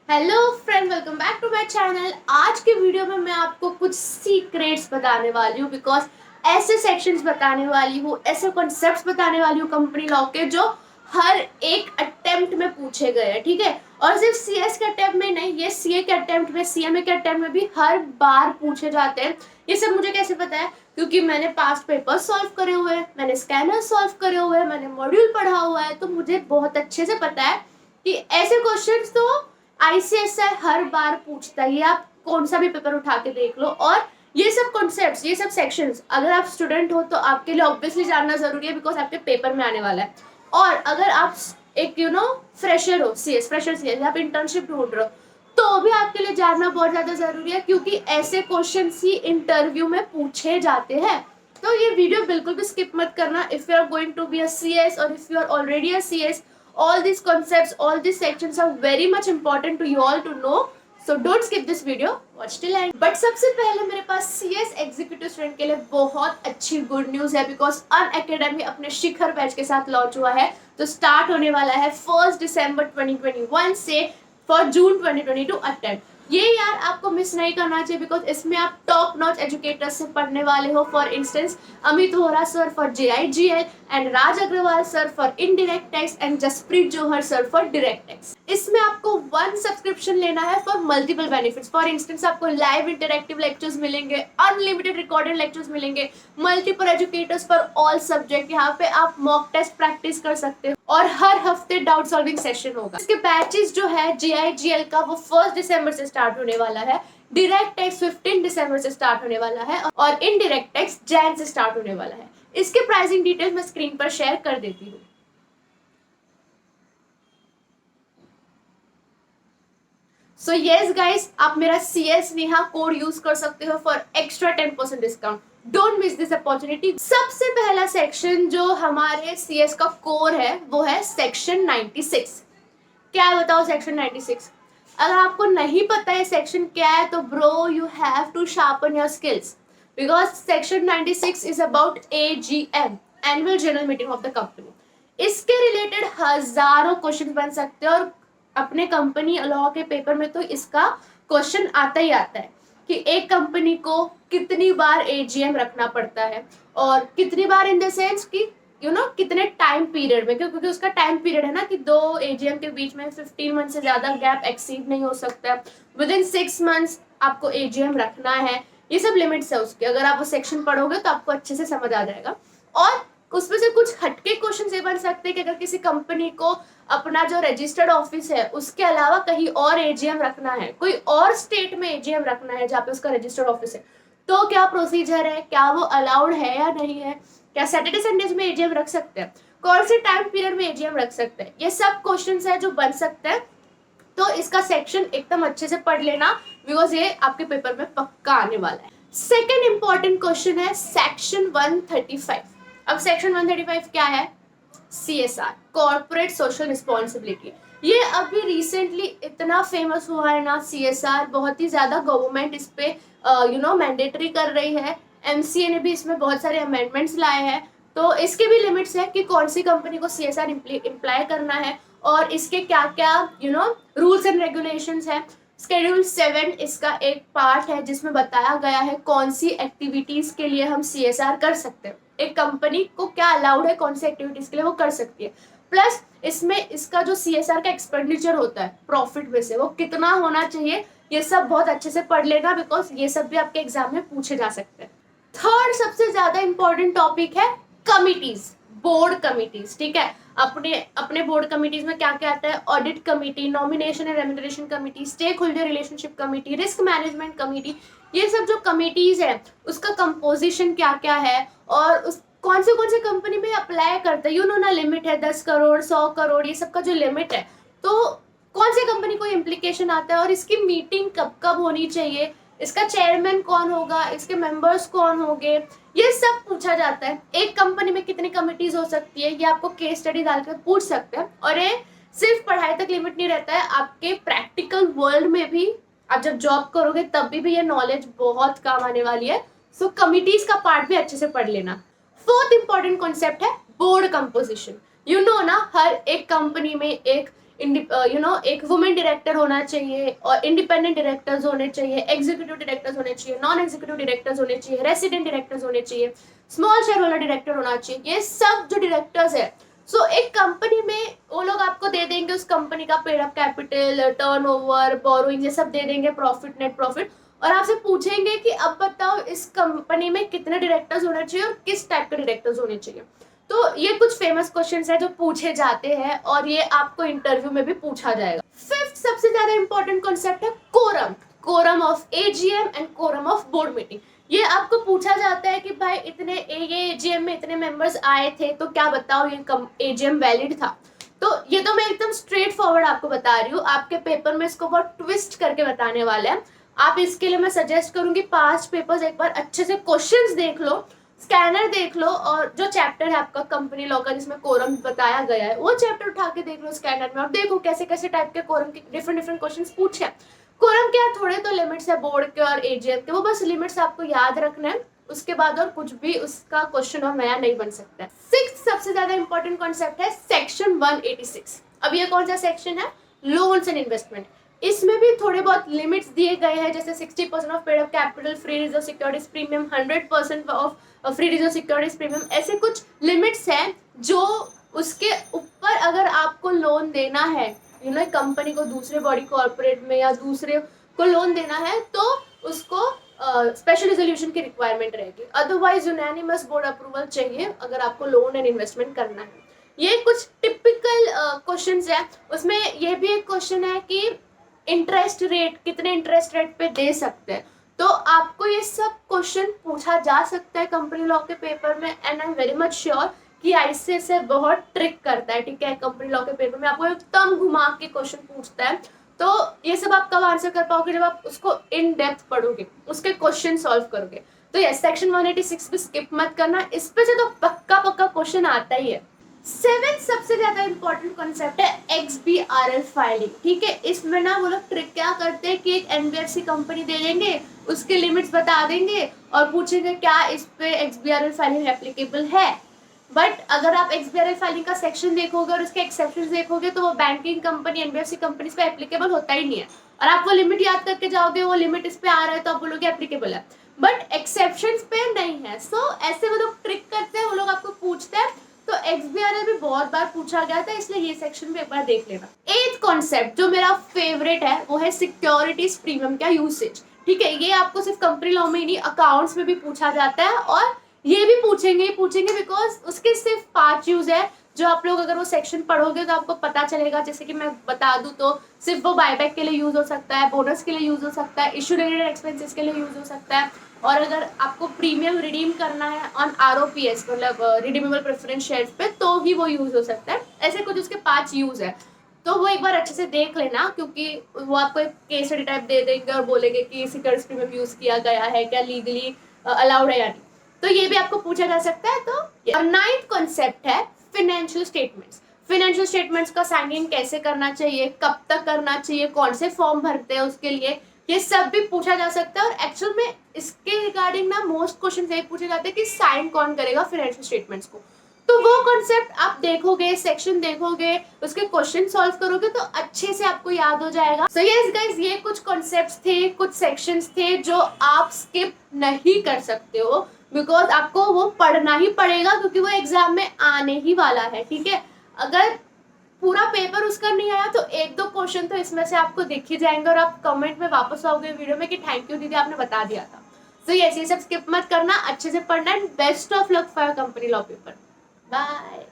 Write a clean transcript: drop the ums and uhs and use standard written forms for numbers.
Hello friend, welcome back to my channel. आज के video में मैं आपको कुछ सीक्रेट्स बताने वाली हूँ बिकॉज ऐसे सेक्शंस बताने वाली हूँ, ऐसे कॉन्सेप्ट्स बताने वाली हूँ कंपनी लॉ के जो हर एक अटेम्प्ट में पूछे गए हैं, ठीक है। और सिर्फ सीएस के अटेम्प्ट में नहीं, ये सीए के अटेम्प्ट में, सीएमए के अटेम्प्ट में भी हर बार पूछे जाते हैं। ये सब मुझे कैसे पता है? क्योंकि मैंने पास्ट पेपर सॉल्व करे हुए हैं, मैंने स्कैनर सॉल्व करे हुए हैं, मैंने मॉड्यूल पढ़ा हुआ है, तो मुझे बहुत अच्छे से पता है कि ऐसे क्वेश्चंस तो आईसीएसआई हर बार पूछता है। आप कौन सा भी पेपर उठा के देख लो। और ये सब कॉन्सेप्ट्स, ये सब सेक्शंस अगर आप स्टूडेंट हो तो आपके लिए ऑब्वियसली जानना जरूरी है बिकॉज आपके पेपर में आने वाला है। और अगर आप एक फ्रेशर हो, फ्रेशर सीएस, आप इंटर्नशिप ढूंढ रहे हो, तो भी आपके लिए जानना बहुत ज्यादा जरूरी है क्योंकि ऐसे क्वेश्चन ही इंटरव्यू में पूछे जाते हैं। तो ये वीडियो बिल्कुल भी स्किप मत करना। If you are going to be a CS और if you are already a CS, all these concepts, all these sections are very much important to you all to know, so don't skip this video, watch till end। but सबसे पहले मेरे पास CS executive student के लिए बहुत अच्छी good news है because Unacademy अपने शिखर batch के साथ लॉन्च हुआ है। तो स्टार्ट होने वाला है 1 दिसंबर 2021 से फॉर जून 2022 अटेम्प्ट। ये यार आपको मिस नहीं करना चाहिए बिकॉज इसमें आप टॉप नॉच एजुकेटर्स से पढ़ने वाले हो। For instance Amit Vohra sir for JIGL and Raj Agarwal sir for indirect tax and Jaspreet Johar sir for direct tax. इसमें आपको 1 सब्सक्रिप्शन लेना है for multiple benefits. For instance आपको लाइव इंटरेक्टिव लेक्चर्स मिलेंगे, अनलिमिटेड रिकॉर्डेड लेक्चर्स मिलेंगे, multiple educators for all subject. यहाँ पे आप मॉक टेस्ट प्रैक्टिस कर सकते हो और हर हफ्ते डाउट सॉल्विंग सेशन होगा। इसके बैचेस जो है JIGL का वो 1 दिसंबर से स्टार्ट होने वाला है, डायरेक्ट टैक्स 15 दिसंबर से स्टार्ट होने वाला है और इनडायरेक्ट टैक्स जैन से स्टार्ट होने वाला है। इसके प्राइसिंग डिटेल्स मैं स्क्रीन पर शेयर कर देती हूँ। सो यस गाइस, आप मेरा CS नेहा कोड यूज कर सकते हो for extra 10% discount. Don't miss this opportunity. सबसे पहला सेक्शन जो हमारे CS का कोर है वो है सेक्शन 96। क्या है बताओ सेक्शन 96? अगर आपको नहीं पता है सेक्शन क्या है तो bro you have to sharpen your skills because section 96 is about AGM, annual general meeting of the company. इसके रिलेटेड हजारों क्वेश्चन बन सकते हैं और अपने कंपनी लॉ के पेपर में तो इसका क्वेश्चन आता ही आता है कि एक कंपनी को कितनी बार AGM रखना पड़ता है और कितनी बार इन द सेंस कि कितने टाइम पीरियड में, क्योंकि उसका टाइम पीरियड है ना कि 2 AGM के बीच में 15 मंथ से ज्यादा गैप एक्सीड नहीं हो सकता। विद इन 6 मंथ्स आपको AGM रखना है। ये सब लिमिट्स है उसके। अगर आप वो सेक्शन पढ़ोगे तो आपको अच्छे से समझ आ जाएगा। और उसमें से कुछ हटके क्वेश्चन ये बन सकते हैं कि अगर किसी कंपनी को अपना जो रजिस्टर्ड ऑफिस है उसके अलावा कहीं और AGM रखना है, कोई और स्टेट में AGM रखना है जहाँ पे उसका रजिस्टर्ड ऑफिस है, तो क्या प्रोसीजर है, क्या वो अलाउड है या नहीं है, क्या सैटरडे संडेज में AGM रख सकते हैं, कौन से टाइम पीरियड में AGM रख सकते हैं, ये सब क्वेश्चंस है जो बन सकते हैं। तो इसका सेक्शन एकदम अच्छे से पढ़ लेना बिकॉज ये आपके पेपर में पक्का आने वाला है। सेकेंड इंपॉर्टेंट क्वेश्चन है सेक्शन 135। अब सेक्शन 135 क्या है? CSR, corporate social responsibility. ये अभी रिसेंटली इतना फेमस हुआ है ना CSR, बहुत ही ज्यादा गवर्नमेंट इस पे मैंडेटरी कर रही है। MCA ने भी इसमें बहुत सारे अमेंडमेंट्स लाए हैं। तो इसके भी लिमिट्स है कि कौन सी कंपनी को CSR इम्प्लाई करना है और इसके क्या क्या रूल्स एंड रेगुलेशंस है। शेड्यूल 7 इसका एक पार्ट है जिसमें बताया गया है कौन सी एक्टिविटीज के लिए हम CSR कर सकते हैं, एक कंपनी को क्या अलाउड है, कौन सी एक्टिविटीज के लिए वो कर सकती है। प्लस इसमें इसका जो CSR का एक्सपेंडिचर होता है प्रॉफिट में से वो कितना होना चाहिए, ये सब बहुत अच्छे से पढ़ लेना बिकॉज ये सब भी आपके एग्जाम में पूछे जा सकते हैं। थर्ड सबसे ज्यादा इंपॉर्टेंट टॉपिक है कमिटीज, बोर्ड कमिटीज, ठीक है। अपने अपने बोर्ड कमिटीज में क्या क्या आता है? Audit committee, nomination and remuneration committee, stakeholder relationship committee, risk management committee. ये सब जो कमिटीज है उसका कंपोजिशन क्या क्या है और उस कौन से कंपनी में अप्लाई करते हैं। ना लिमिट है 10 करोड़ 100 करोड़, ये सब का जो लिमिट है तो कौन से कंपनी को इम्प्लीकेशन आता है और इसकी मीटिंग कब कब होनी चाहिए, इसका चेयरमैन कौन होगा, इसके मेंबर्स कौन होंगे, ये सब पूछा जाता है। एक कंपनी में कितनी कमिटीज हो सकती है ये आपको केस स्टडी डालकर पूछ सकते हैं। और ये सिर्फ पढ़ाई तक लिमिट नहीं रहता है, आपके प्रैक्टिकल वर्ल्ड में भी आप जब जॉब करोगे तब भी ये नॉलेज बहुत काम आने वाली है। सो कमिटीज का पार्ट भी अच्छे से पढ़ लेना। फोर्थ इंपॉर्टेंट कॉन्सेप्ट है बोर्ड कंपोजिशन। ना हर एक कंपनी में एक एक वुमेन डायरेक्टर होना चाहिए, और इंडिपेंडेंट डायरेक्टर्स होने चाहिए, एग्जीक्यूटिव डायरेक्टर्स होने चाहिए, नॉन एग्जीक्यूटिव डायरेक्टर्स होने चाहिए, रेसिडेंट डायरेक्टर्स होने चाहिए, स्मॉल शेयर होल्डर डायरेक्टर होना चाहिए। ये सब जो डायरेक्टर्स है, सो एक कंपनी में वो लोग आपको दे देंगे उस कंपनी का paid up capital, turnover, borrowing, ये सब दे देंगे, प्रॉफिट, नेट प्रॉफिट, और आपसे पूछेंगे कि अब बताओ इस कंपनी में कितने डायरेक्टर्स होने चाहिए और किस टाइप के डायरेक्टर्स होने चाहिए। तो ये कुछ फेमस क्वेश्चंस हैं जो पूछे जाते हैं, और ये आपको इंटरव्यू में भी पूछा जाएगा। फिफ्थ सबसे ज्यादा इंपॉर्टेंट कॉन्सेप्ट है quorum, quorum of AGM and quorum of board meeting. ये आपको पूछा जाता है कि भाई इतने ये एजीएम में इतने मेंबर्स आए थे, तो क्या बताओ ये एजीएम वैलिड था। तो ये तो मैं एकदम स्ट्रेट फॉरवर्ड आपको बता रही हूँ, आपके पेपर में इसको बहुत ट्विस्ट करके बताने वाले हैं। आप इसके लिए मैं सजेस्ट करूंगी पास्ट पेपर्स एक बार अच्छे से क्वेश्चंस देख लो, स्कैनर देख लो, और जो चैप्टर है आपका कंपनी लॉ का जिसमें कोरम बताया गया है, वो चैप्टर उठा के देख लो स्कैनर में, और देखो कैसे कैसे टाइप के कोरम के डिफरेंट डिफरेंट क्वेश्चंस पूछे। कोरम के थोड़े तो लिमिट्स है बोर्ड के और एजीएम के, वो बस लिमिट्स आपको याद रखना है, उसके बाद और कुछ भी उसका क्वेश्चन और नया नहीं बन सकता है। सिक्स्थ सबसे ज्यादा इंपॉर्टेंट कॉन्सेप्ट है सेक्शन 186। अब ये कौन सा सेक्शन है? Loans and investment. इसमें भी थोड़े बहुत लिमिट्स दिए गए हैं, जैसे 60% of paid up capital, free reserve securities premium, 100% of free reserve securities premium, ऐसे कुछ लिमिट्स हैं जो उसके ऊपर अगर आपको लोन देना है, कंपनी को दूसरे बॉडी कॉर्पोरेट में या दूसरे को लोन देना है, तो उसको स्पेशल रिजोल्यूशन की रिक्वायरमेंट रहेगी, अदरवाइज यूनानिमस बोर्ड अप्रूवल चाहिए अगर आपको लोन एंड इन्वेस्टमेंट करना है। ये कुछ टिपिकल क्वेश्चंस है। उसमें ये भी एक क्वेश्चन है कि इंटरेस्ट रेट, कितने इंटरेस्ट रेट पे दे सकते हैं, तो आपको ये सब क्वेश्चन पूछा जा सकता है कंपनी लॉ के पेपर में, and I am very much sure कि आईसीएस बहुत ट्रिक करता है, ठीक है, कंपनी लॉ के पेपर में आपको एकदम घुमा के क्वेश्चन पूछता है। तो ये सब आप कब आंसर कर पाओगे? जब आप उसको इन डेप्थ पढ़ोगे, उसके क्वेश्चन सॉल्व करोगे। तो ये सेक्शन 186 भी स्किप मत करना, इस पे से तो पक्का पक्का क्वेश्चन आता ही है। सेवेंथ सबसे ज्यादा इंपॉर्टेंट कॉन्सेप्ट है XBRL फाइलिंग, ठीक है। इसमें ना वो लोग ट्रिक क्या करते हैं कि एक NBFC कंपनी दे देंगे, उसके लिमिट्स बता देंगे और पूछेंगे क्या इस पे XBRL फाइलिंग एप्लीकेबल है। बट अगर आप XBRL फाइलिंग का सेक्शन देखोगे और उसके एक्सेप्शंस देखोगे, तो वो बैंकिंग कंपनी, NBFC कंपनी पे एप्लीकेबल होता ही नहीं है, और आप वो लिमिट याद करके जाओगे, वो लिमिट इस पे आ रहा है तो आप बोलोगे एप्लीकेबल है, बट एक्सेप्शंस पे नहीं है। सो ऐसे वो लोग ट्रिक करते हैं, वो लोग आपको पूछते हैं। तो XBRL भी बहुत बार पूछा गया था, इसलिए ये सेक्शन भी एक बार देख लेना। एथ कॉन्सेप्ट जो मेरा फेवरेट है वो है सिक्योरिटीज प्रीमियम का यूसेज, ठीक है। ये आपको सिर्फ कंपनी लॉ में ही नहीं, अकाउंट्स में भी पूछा जाता है, और ये भी पूछेंगे बिकॉज उसके सिर्फ 5 यूज है, जो आप लोग अगर वो सेक्शन पढ़ोगे तो आपको पता चलेगा। जैसे कि मैं बता दूं तो सिर्फ वो बायबैक के लिए यूज हो सकता है, बोनस के लिए यूज हो सकता है, इशू रिलेटेड एक्सपेंसेस के लिए यूज हो सकता है, और अगर आपको प्रीमियम रिडीम करना है ऑन ROPS, मतलब रिडीमेबल प्रेफरेंस शेयर्स पे, तो ही वो यूज हो सकता है। ऐसे कुछ उसके 5 यूज है, तो वो एक बार अच्छे से देख लेना, क्योंकि वो आपको एक केस स्टडी टाइप दे देंगे और बोलेंगे कि सिक्योरिटीज प्रीमियम यूज किया गया है, क्या लीगली अलाउड है या नहीं, तो ये भी आपको पूछा जा सकता है। तो नाइन्थ कॉन्सेप्ट है फाइनेंशियल स्टेटमेंट्स। फाइनेंशियल स्टेटमेंट्स का साइनिंग कैसे करना चाहिए, कब तक करना चाहिए, कौन से फॉर्म भरते हैं उसके लिए, ये सब भी पूछा जा सकता है। और एक्चुअल में इसके रिगार्डिंग ना मोस्ट क्वेश्चन यही पूछे जाते हैं कि साइन कौन करेगा फाइनेंशियल स्टेटमेंट्स को। तो वो कॉन्सेप्ट आप देखोगे, सेक्शन देखोगे, उसके क्वेश्चन सॉल्व करोगे तो अच्छे से आपको याद हो जाएगा। सो यस गाइस, ये कुछ कॉन्सेप्ट्स थे, कुछ सेक्शंस थे जो आप स्किप नहीं कर सकते हो, बिकॉज आपको वो पढ़ना ही पड़ेगा, क्योंकि वो एग्जाम में आने ही वाला है, ठीक है। अगर पूरा पेपर उसका नहीं आया तो 1-2 क्वेश्चन तो इसमें से आपको दिख ही जाएंगे, और आप कमेंट में वापस आओगे वीडियो में कि थैंक यू दीदी, आपने बता दिया था। तो ये सब स्किप मत करना, अच्छे से पढ़ना, and best of luck for company law paper. Bye.